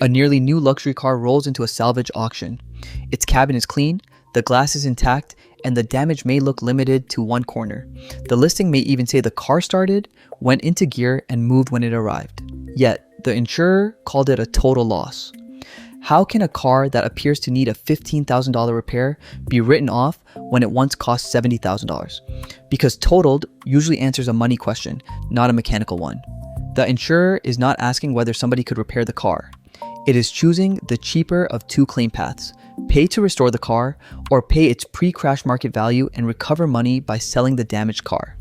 A nearly new luxury car rolls into a salvage auction. Its cabin is clean, the glass is intact, and the damage may look limited to one corner. The listing may even say the car started, went into gear, and moved when it arrived. Yet, the insurer called it a total loss. How can a car that appears to need a $15,000 repair be written off when it once cost $70,000? Because totaled usually answers a money question, not a mechanical one. The insurer is not asking whether somebody could repair the car. It is choosing the cheaper of two claim paths: pay to restore the car, or pay its pre-crash market value and recover money by selling the damaged car.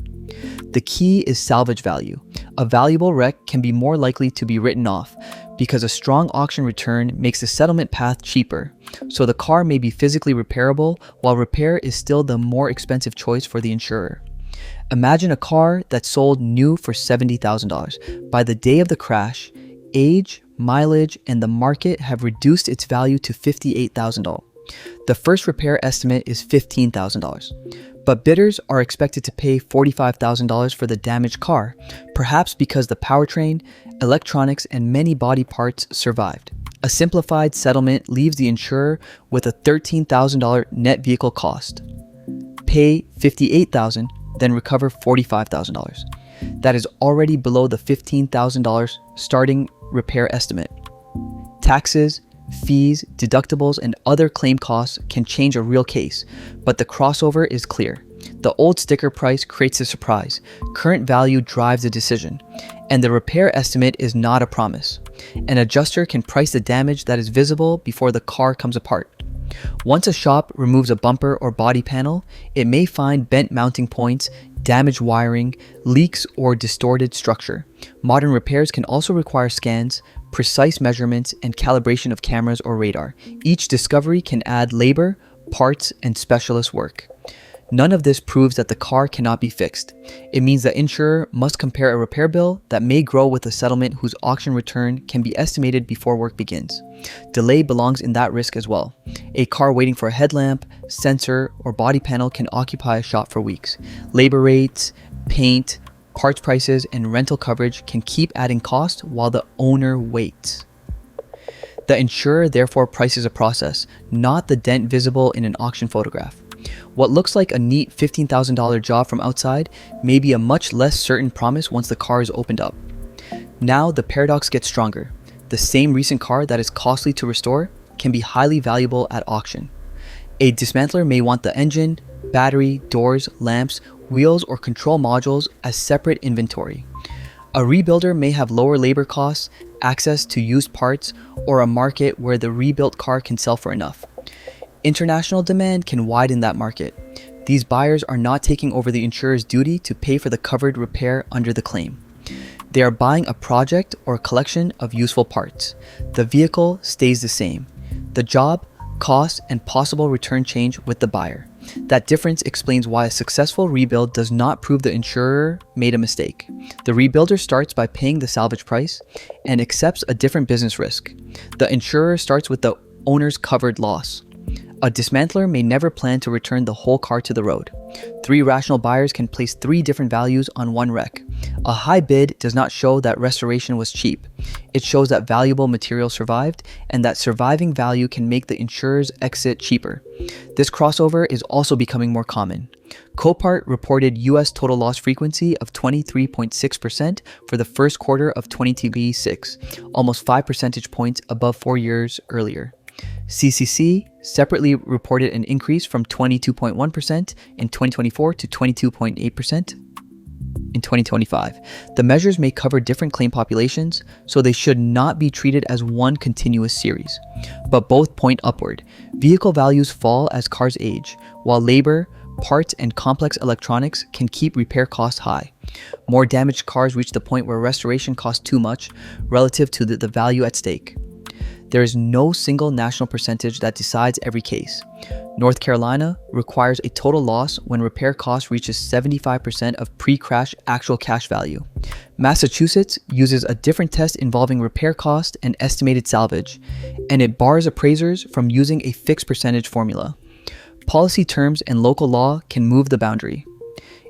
The key is salvage value. A valuable wreck can be more likely to be written off because a strong auction return makes the settlement path cheaper, so the car may be physically repairable while repair is still the more expensive choice for the insurer. Imagine a car that sold new for $70,000. By the day of the crash, age, mileage, and the market have reduced its value to $58,000. The first repair estimate is $15,000. But bidders are expected to pay $45,000 for the damaged car, perhaps because the powertrain, electronics, and many body parts survived. A simplified settlement leaves the insurer with a $13,000 net vehicle cost. Pay $58,000, then recover $45,000. That is already below the $15,000 starting repair estimate. Taxes, fees, deductibles, and other claim costs can change a real case, but the crossover is clear. The old sticker price creates a surprise, current value drives a decision, and the repair estimate is not a promise. An adjuster can price the damage that is visible before the car comes apart. Once a shop removes a bumper or body panel, it may find bent mounting points, damaged wiring, leaks, or distorted structure. Modern repairs can also require scans, precise measurements, and calibration of cameras or radar. Each discovery can add labor, parts, and specialist work. None of this proves that the car cannot be fixed. It means the insurer must compare a repair bill that may grow with a settlement whose auction return can be estimated before work begins. Delay belongs in that risk as well. A car waiting for a headlamp, sensor, or body panel can occupy a shop for weeks. Labor rates, paint, parts prices, and rental coverage can keep adding cost while the owner waits. The insurer therefore prices a process, not the dent visible in an auction photograph. What looks like a neat $15,000 job from outside may be a much less certain promise once the car is opened up. Now the paradox gets stronger. The same recent car that is costly to restore can be highly valuable at auction. A dismantler may want the engine, battery, doors, lamps, wheels, or control modules as separate inventory. A rebuilder may have lower labor costs, access to used parts, or a market where the rebuilt car can sell for enough. International demand can widen that market. These buyers are not taking over the insurer's duty to pay for the covered repair under the claim. They are buying a project or a collection of useful parts. The vehicle stays the same. The job, cost, and possible return change with the buyer. That difference explains why a successful rebuild does not prove the insurer made a mistake. The rebuilder starts by paying the salvage price and accepts a different business risk. The insurer starts with the owner's covered loss. A dismantler may never plan to return the whole car to the road. 3 rational buyers can place 3 different values on one wreck. A high bid does not show that restoration was cheap. It shows that valuable material survived, and that surviving value can make the insurer's exit cheaper. This crossover is also becoming more common. Copart reported U.S. total loss frequency of 23.6% for the first quarter of 2026, almost 5 percentage points above 4 years earlier. CCC separately reported an increase from 22.1% in 2024 to 22.8% in 2025. The measures may cover different claim populations, so they should not be treated as one continuous series, but both point upward. Vehicle values fall as cars age, while labor, parts, and complex electronics can keep repair costs high. More damaged cars reach the point where restoration costs too much relative to the value at stake. There is no single national percentage that decides every case. North Carolina requires a total loss when repair cost reaches 75% of pre-crash actual cash value. Massachusetts uses a different test involving repair cost and estimated salvage, and it bars appraisers from using a fixed percentage formula. Policy terms and local law can move the boundary.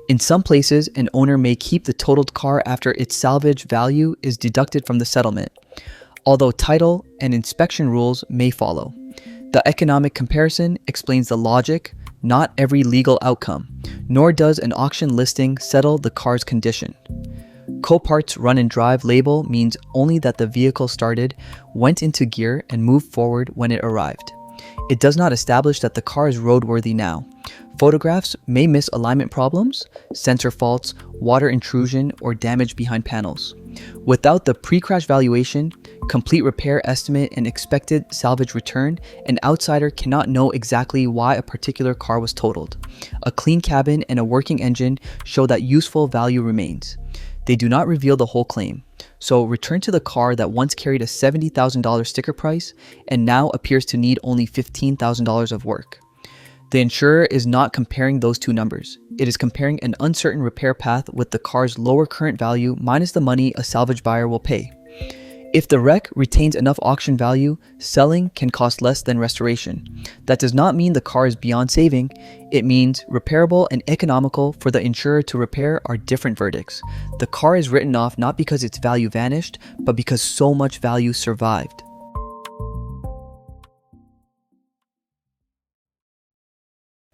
In some places, an owner may keep the totaled car after its salvage value is deducted from the settlement. although title and inspection rules may follow. The economic comparison explains the logic, not every legal outcome, nor does an auction listing settle the car's condition. Copart's run and drive label means only that the vehicle started, went into gear, and moved forward when it arrived. It does not establish that the car is roadworthy now. Photographs may miss alignment problems, sensor faults, water intrusion, or damage behind panels. Without the pre-crash valuation, complete repair estimate, and expected salvage return, an outsider cannot know exactly why a particular car was totaled. A clean cabin and a working engine show that useful value remains. They do not reveal the whole claim. So return to the car that once carried a $70,000 sticker price and now appears to need only $15,000 of work. The insurer is not comparing those two numbers. It is comparing an uncertain repair path with the car's lower current value minus the money a salvage buyer will pay. If the wreck retains enough auction value, selling can cost less than restoration. That does not mean the car is beyond saving. It means repairable and economical for the insurer to repair are different verdicts. The car is written off not because its value vanished, but because so much value survived.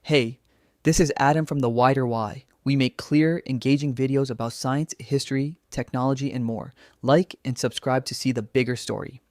Hey, this is Adam from The Wider Why. We make clear, engaging videos about science, history, technology, and more. Like and subscribe to see the bigger story.